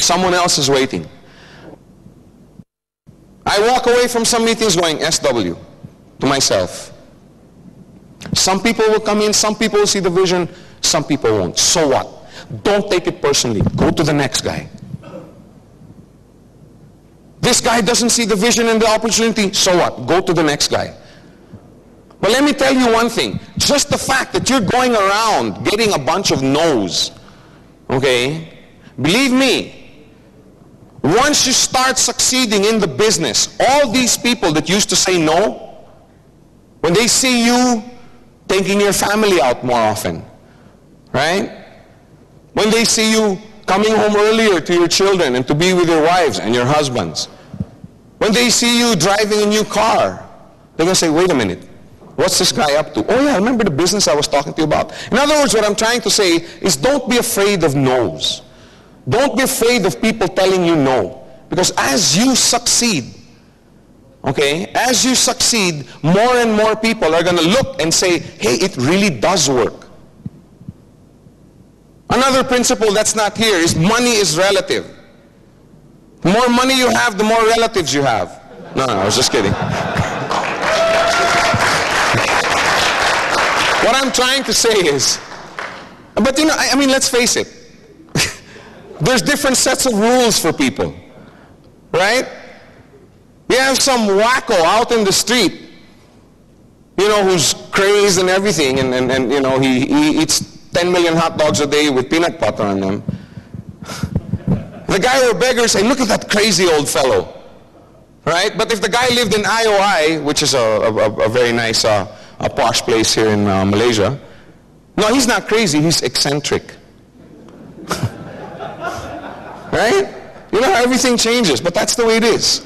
Someone else is waiting. I walk away from some meetings going SW to myself. Some people will come in, some people will see the vision, some people won't. So what? Don't take it personally. Go to the next guy. This guy doesn't see the vision and the opportunity. So what? Go to the next guy. But let me tell you one thing. Just the fact that you're going around getting a bunch of no's, okay? Believe me, once you start succeeding in the business, all these people that used to say no, when they see you taking your family out more often, right? When they see you coming home earlier to your children and to be with your wives and your husbands, when they see you driving a new car, they're going to say, wait a minute, what's this guy up to? Oh yeah, remember the business I was talking to you about? In other words, what I'm trying to say is don't be afraid of no's. Don't be afraid of people telling you no. Because as you succeed, okay, as you succeed, more and more people are going to look and say, hey, it really does work. Another principle that's not here is money is relative. The more money you have, the more relatives you have. No, I was just kidding. What I'm trying to say is, but you know, I mean, let's face it. There's different sets of rules for people, right? You have some wacko out in the street, you know, who's crazed and everything, and you know, he eats 10 million hot dogs a day with peanut butter on them. The guy or beggar say, look at that crazy old fellow, right? But if the guy lived in IOI, which is a very nice a posh place here in Malaysia, no, he's not crazy, he's eccentric. Right? You know how everything changes, but that's the way it is.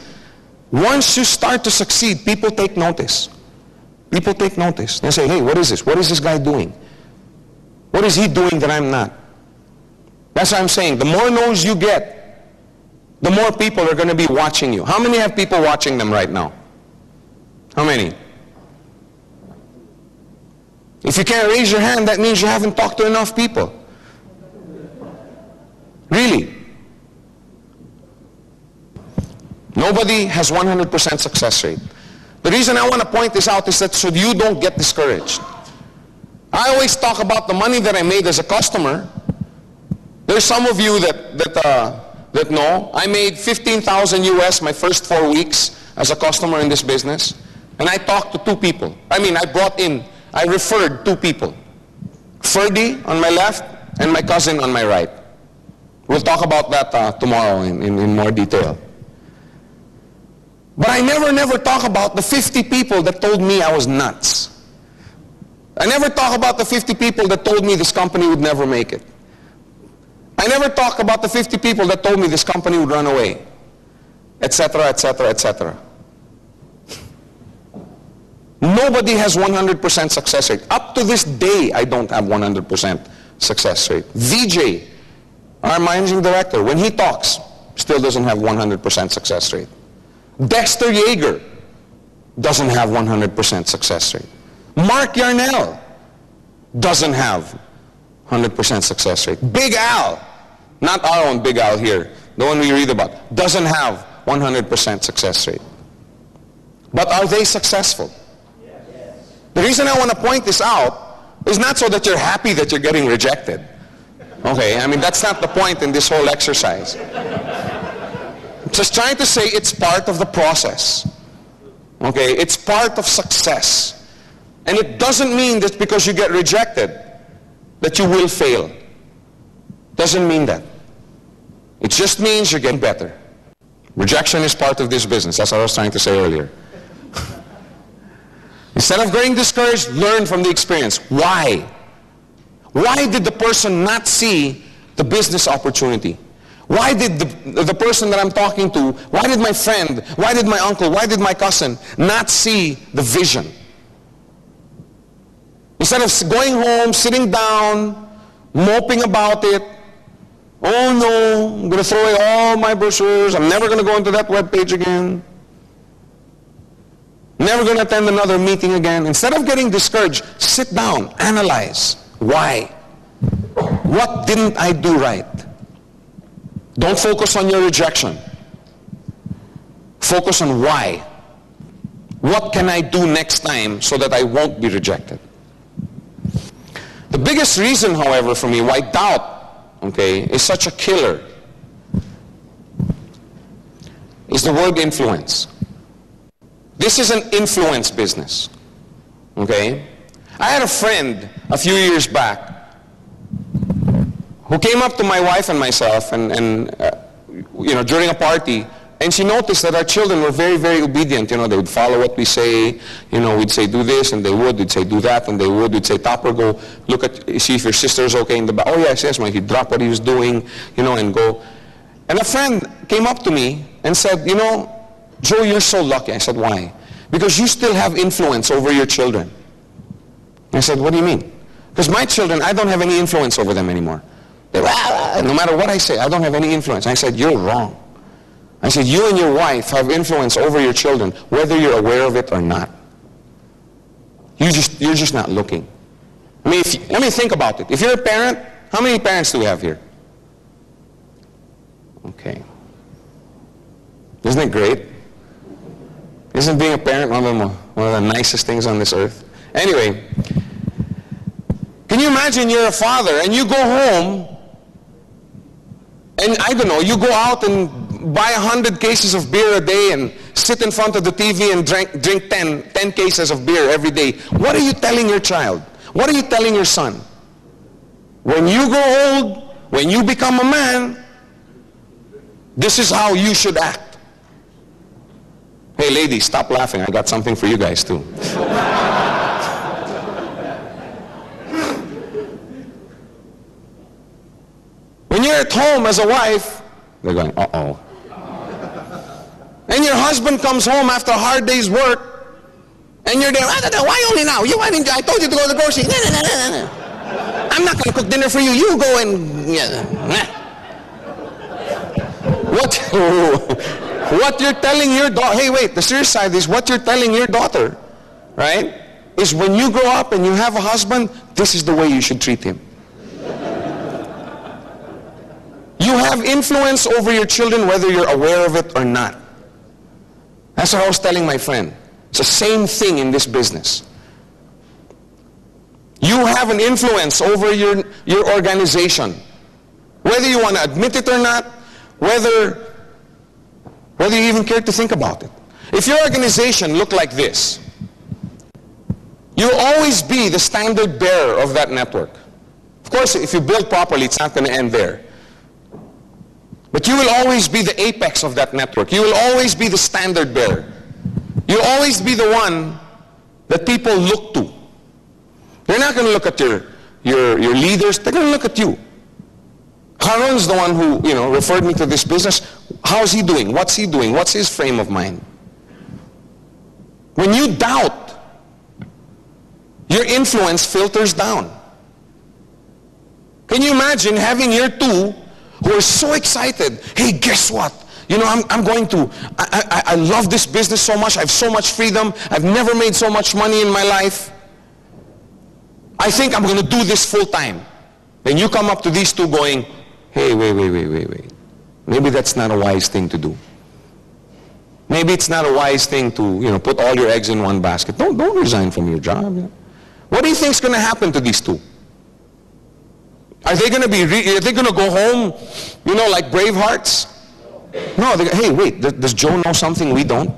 Once you start to succeed, people take notice. People take notice. They say, hey, what is this? What is this guy doing? What is he doing that I'm not? That's what I'm saying. The more no's you get, the more people are going to be watching you. How many have people watching them right now? How many? If you can't raise your hand, that means you haven't talked to enough people. Really. Nobody has 100% success rate. The reason I want to point this out is that so you don't get discouraged. I always talk about the money that I made as a customer. There's some of you that know. I made 15,000 US my first 4 weeks as a customer in this business. And I talked to 2 people. I referred 2 people. Ferdy on my left and my cousin on my right. We'll talk about that tomorrow in more detail. But I never talk about the 50 people that told me I was nuts. I never talk about the 50 people that told me this company would never make it. I never talk about the 50 people that told me this company would run away, etc., etc., etc. Nobody has 100% success rate. Up to this day, I don't have 100% success rate. VJ, our managing director, when he talks, still doesn't have 100% success rate. Dexter Yeager doesn't have 100% success rate. Mark Yarnell doesn't have 100% success rate. Big Al, not our own Big Al here, the one we read about, doesn't have 100% success rate. But are they successful? Yes. The reason I want to point this out is not so that you're happy that you're getting rejected. Okay, I mean, that's not the point in this whole exercise. I'm just trying to say it's part of the process. Okay, it's part of success. And it doesn't mean that because you get rejected that you will fail. Doesn't mean that. It just means you're getting better. Rejection is part of this business. That's what I was trying to say earlier. Instead of getting discouraged, learn from the experience. Why? Why did the person not see the business opportunity? Why did the person that I'm talking to, why did my friend, why did my uncle, why did my cousin not see the vision? Instead of going home, sitting down, moping about it, oh no, I'm going to throw away all my brochures, I'm never going to go into that webpage again, never going to attend another meeting again. Instead of getting discouraged, sit down, analyze. Why? What didn't I do right? Don't focus on your rejection. Focus on why. What can I do next time so that I won't be rejected? The biggest reason, however, for me why doubt, okay, is such a killer is the word influence. This is an influence business, okay? I had a friend a few years back who came up to my wife and myself and during a party, and she noticed that our children were very, very obedient. They would follow what we say. We'd say do this, and they would. We'd say do that, and they would. We'd say Topper, go look at, see if your sister's okay in the back. Oh yes, yes, Mike. He'd drop what he was doing, and go. And a friend came up to me and said, Joe, you're so lucky. I said, why? Because you still have influence over your children. I said, what do you mean? Because my children, I don't have any influence over them anymore. They're, no matter what I say, I don't have any influence. I said, you're wrong. I said, you and your wife have influence over your children, whether you're aware of it or not. You're just not looking. I mean, let me think about it. If you're a parent, how many parents do we have here? Okay. Isn't it great? Isn't being a parent one of the nicest things on this earth? Anyway, can you imagine you're a father and you go home and I don't know, you go out and buy 100 cases of beer a day and sit in front of the TV and drink 10 cases of beer every day. What are you telling your child? What are you telling your son? When you grow old, when you become a man, this is how you should act. Hey ladies, stop laughing. I got something for you guys too. When you're at home as a wife, they're going, uh-oh. And your husband comes home after a hard day's work, and you're there, why only now? I told you to go to the grocery. I'm not going to cook dinner for you. You go and... What you're telling your daughter, hey wait, the serious side is what you're telling your daughter, right, is when you grow up and you have a husband, this is the way you should treat him. You have influence over your children whether you're aware of it or not. That's what I was telling my friend. It's the same thing in this business. You have an influence over your organization. Whether you want to admit it or not, whether you even care to think about it. If your organization looked like this, you'll always be the standard bearer of that network. Of course, if you build properly, it's not going to end there. But you will always be the apex of that network. You will always be the standard bearer. You'll always be the one that people look to. They're not going to look at your leaders. They're going to look at you. Haron's the one who, referred me to this business. How's he doing? What's he doing? What's his frame of mind? When you doubt, your influence filters down. Can you imagine having your two who are so excited? Hey, guess what? I love this business so much. I have so much freedom. I've never made so much money in my life. I think I'm going to do this full time. Then you come up to these two going, hey, wait. Maybe that's not a wise thing to do. Maybe it's not a wise thing to, put all your eggs in one basket. Don't resign from your job. What do you think is going to happen to these two? Are they going to go home, like brave hearts? No, hey, wait, does Joe know something we don't?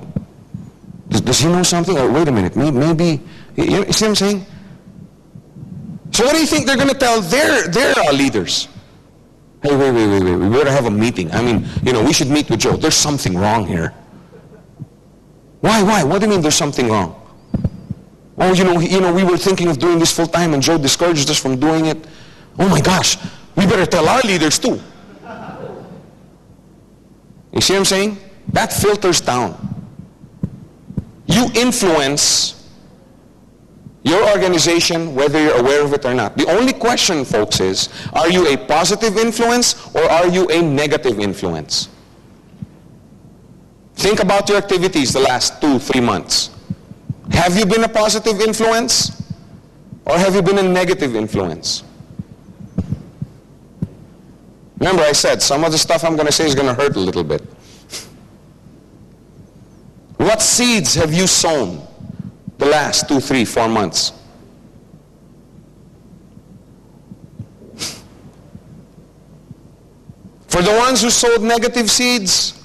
Does he know something? Or wait a minute, maybe, you see what I'm saying? So what do you think they're going to tell their leaders? Hey, wait, we better have a meeting. I mean, we should meet with Joe. There's something wrong here. Why? What do you mean there's something wrong? Oh, we were thinking of doing this full time and Joe discouraged us from doing it. Oh my gosh, we better tell our leaders too. You see what I'm saying? That filters down. You influence your organization whether you're aware of it or not. The only question, folks, is, are you a positive influence or are you a negative influence? Think about your activities the last 2-3 months. Have you been a positive influence or have you been a negative influence? Remember I said, some of the stuff I'm going to say is going to hurt a little bit. What seeds have you sown the last 2, 3, 4 months? For the ones who sowed negative seeds,